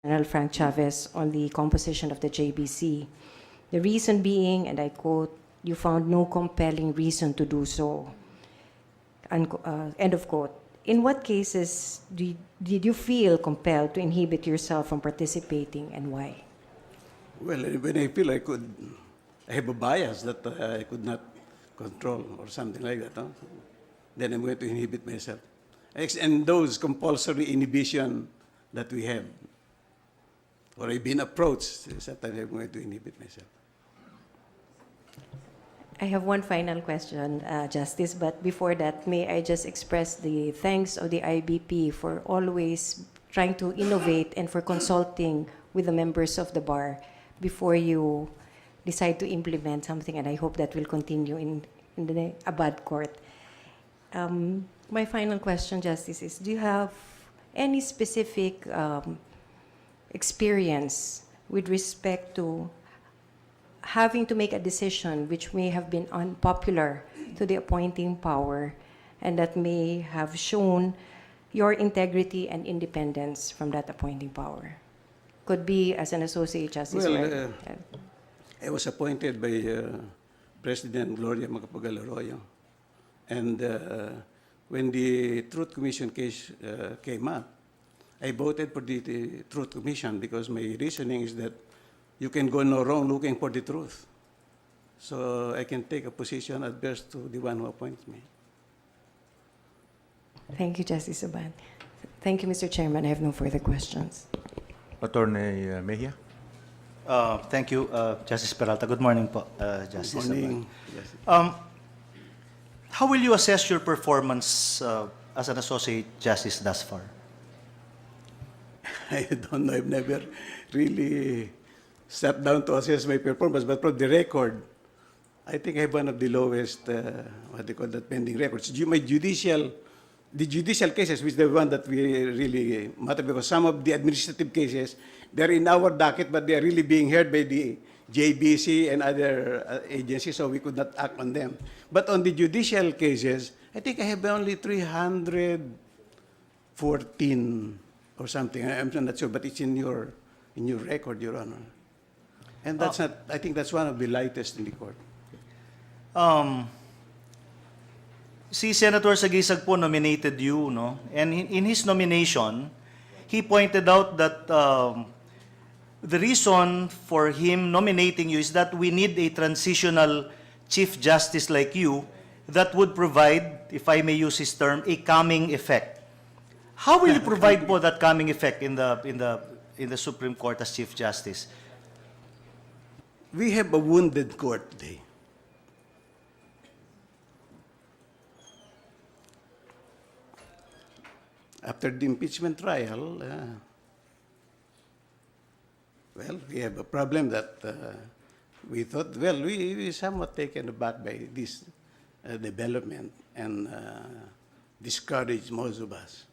General Frank Chavez on the composition of the JBC. The reason being, and I quote, "You found no compelling reason to do so." End of quote. In what cases did you feel compelled to inhibit yourself from participating, and why? Well, when I feel I have a bias that I could not control or something like that, huh? Then I'm going to inhibit myself. And those compulsory inhibition that we have, or I've been approached, sometimes I'm going to inhibit myself. I have one final question, Justice, but before that, may I just express the thanks of the IBP for always trying to innovate and for consulting with the members of the bar before you decide to implement something, and I hope that will continue in the Abad Court. My final question, Justice, is do you have any specific experience with respect to having to make a decision which may have been unpopular to the appointing power and that may have shown your integrity and independence from that appointing power? Could be as an associate justice. Well, I was appointed by President Gloria Macapagal Arroyo. And when the Truth Commission case came up, I voted for the Truth Commission because my reasoning is that you can go no wrong looking for the truth. So I can take a position adverse to the one who appoints me. Thank you, Justice Aban. Thank you, Mr. Chairman. I have no further questions. Attorney Mejia. Thank you, Justice Peralta. Good morning po, Justice. Good morning. Aban. How will you assess your performance as an associate justice thus far? I don't know. I've never really sat down to assess my performance, but from the record, I think I have one of the lowest, what they call that, pending records. The judicial cases, which is the one that we really matter, because some of the administrative cases, they're in our docket, but they are really being heard by the JBC and other agencies, so we could not act on them. But on the judicial cases, I think I have only 314 or something. I'm not sure, but it's in your record, Your Honor. And that's not, I think that's one of the lightest in the court. Si Senator Sagisag po nominated you, no? And in his nomination, he pointed out that the reason for him nominating you is that we need a transitional Chief Justice like you that would provide, if I may use his term, a calming effect. How will you provide po that calming effect in the Supreme Court as Chief Justice? We have a wounded court today. After the impeachment trial, well, we have a problem that we thought, well, we somewhat taken aback by this development and discouraged most of us.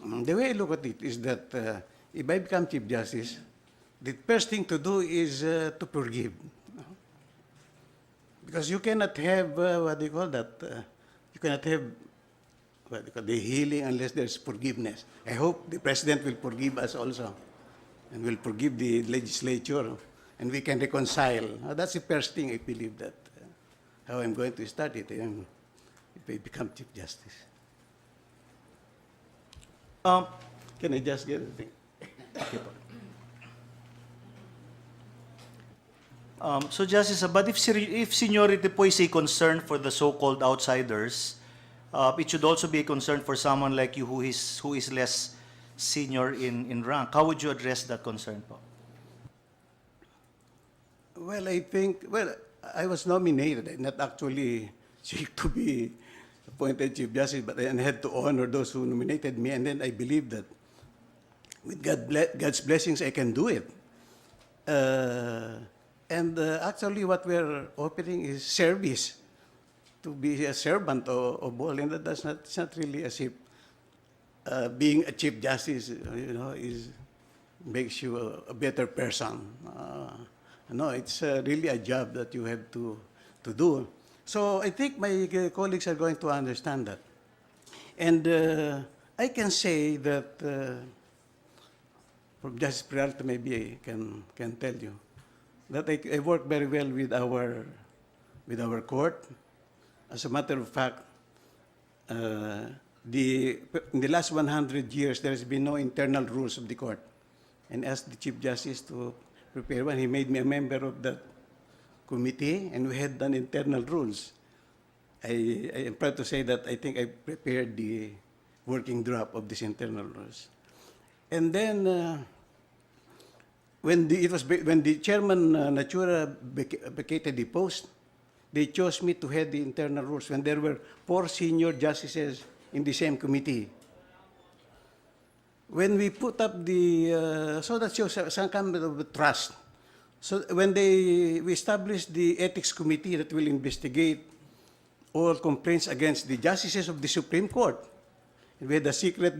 The way I look at it is that if I become Chief Justice, the first thing to do is to forgive. Because you cannot have, what do you call that? You cannot have what they call the healing unless there's forgiveness. I hope the President will forgive us also and will forgive the legislature and we can reconcile. That's the first thing I believe that how I'm going to start it if I become Chief Justice. Can I just get a thing? So Justice, but if seniority po is a concern for the so-called outsiders, it should also be a concern for someone like you who is less senior in rank. How would you address that concern po? Well, I think, I was nominated, not actually to be appointed Chief Justice, but I had to honor those who nominated me, and then I believe that with God's blessings, I can do it. And actually, what we're offering is service, to be a servant of all, and that's not, it's not really as if being a Chief Justice, makes you a better person. No, it's really a job that you have to do. So I think my colleagues are going to understand that. And I can say that, from Justice Peralta, maybe I can tell you, that I work very well with our court. As a matter of fact, in the last 100 years, there has been no internal rules of the court. And asked the Chief Justice to prepare one. He made me a member of that committee, and we had done internal rules. I am proud to say that I think I prepared the working draft of these internal rules. And then, when the chairman Natura vacated the post, they chose me to head the internal rules when there were 4 senior justices in the same committee. When we put up so that shows some kind of trust. So when we established the ethics committee that will investigate all complaints against the justices of the Supreme Court, and we had a secret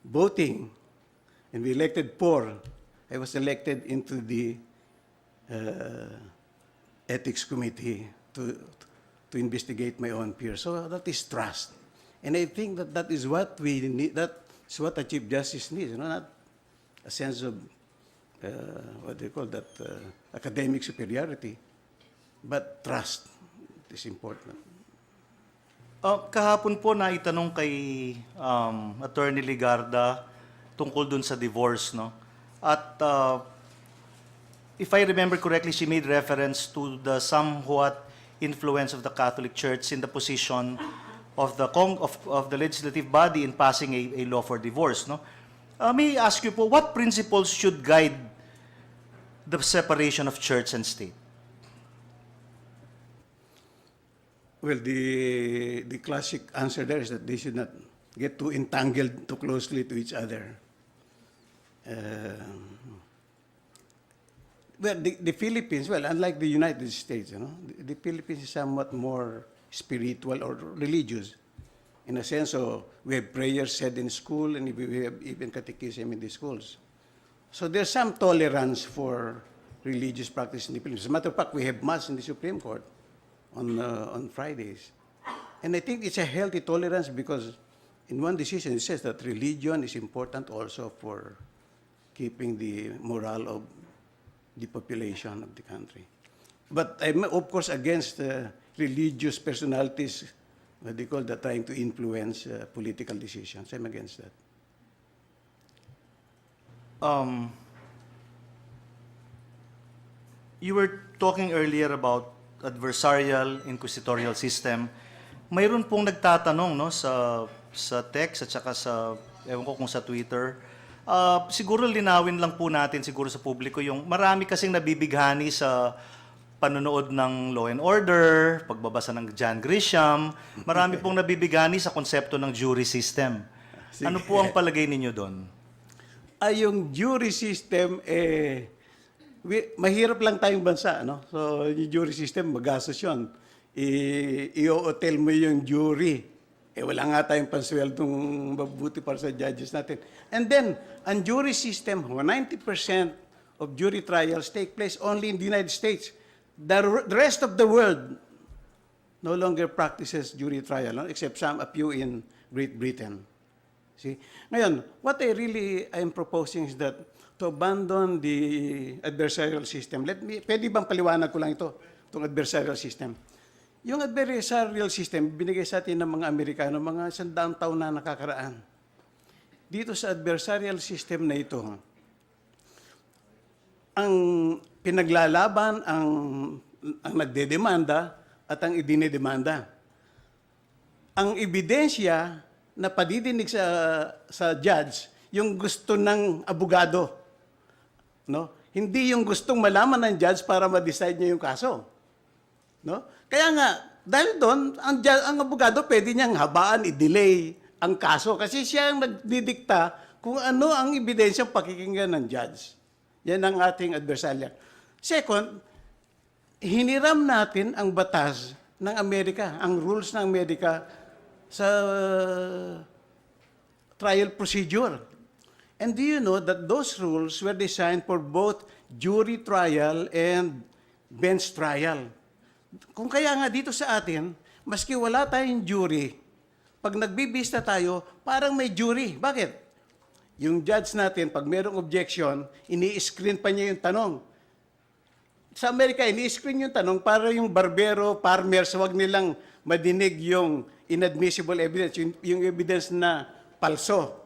voting, and we elected 4. I was elected into the ethics committee to investigate my own peers. So that is trust. And I think that is what we need, that's what a Chief Justice needs, not a sense of, what do you call that, academic superiority, but trust is important. Kahapon po na itanong kay Attorney Ligarda tungkol dun sa divorce, no? At if I remember correctly, she made reference to the somewhat influence of the Catholic Church in the position of the legislative body in passing a law for divorce, no? May I ask you po, what principles should guide the separation of church and state? Well, the classic answer there is that they should not get too entangled too closely to each other. Well, the Philippines, well, unlike the United States, the Philippines is somewhat more spiritual or religious, in a sense. So we have prayers said in school, and we have even catechism in the schools. So there's some tolerance for religious practice in the Philippines. As a matter of fact, we have Mass in the Supreme Court on Fridays. And I think it's a healthy tolerance because in one decision it says that religion is important also for keeping the morale of the population of the country. But I'm, of course, against religious personalities, what they call that, trying to influence political decisions. I'm against that. You were talking earlier about adversarial inquisitorial system. Mayroon pong nagtatanong, no, sa text at saka sa, ewan ko kung sa Twitter. Siguro linawin lang po natin siguro sa publiko yung marami kasing nabibighani sa panonood ng Law and Order, pagbabasa ng John Grisham. Marami pong nabibighani sa konsepto ng jury system. Sige. Ano po ang palagay ninyo doon? Yung jury system, mahirap lang tayong bansa, no? So, yung jury system, magastos yun. I-hotel mo yung jury. Wala nga tayong pansweldong mabuti para sa judges natin. And then, ang jury system, 90% of jury trials take place only in the United States. The rest of the world no longer practices jury trial, no? Except a few in Great Britain. See? Ngayon, what I am proposing is that to abandon the adversarial system. Pwede bang paliwanag ko lang itong adversarial system? Yung adversarial system, binigay sa atin ng mga Amerikano, mga 100 taon na nakakaraan. Dito sa adversarial system na ito, ang pinaglalaban ang nagdedemanda at ang idinedemanda. Ang ebidensya na padidinig sa judge, yung gusto ng abogado. No? Hindi yung gustong malaman ng judge para ma-decide niya yung kaso. No? Kaya nga, dahil doon, ang abogado pwede niyang habaan, i-delay ang kaso kasi siya ang nagdidikta kung ano ang ebidensyang pakikinggan ng judge. Yan ang ating adversarial. Second, hiniram natin ang batas ng Amerika, ang rules ng Amerika sa trial procedure. And do you know that those rules were designed for both jury trial and bench trial? Kung kaya nga dito sa atin, maski wala tayong jury, pag nagbibista tayo, parang may jury. Bakit? Yung judge natin, pag merong objection, ini-screen pa niya yung tanong. Sa Amerika, ini-screen yung tanong para yung barbero, farmers, wag nilang madinig yung inadmissible evidence, yung evidence na palso.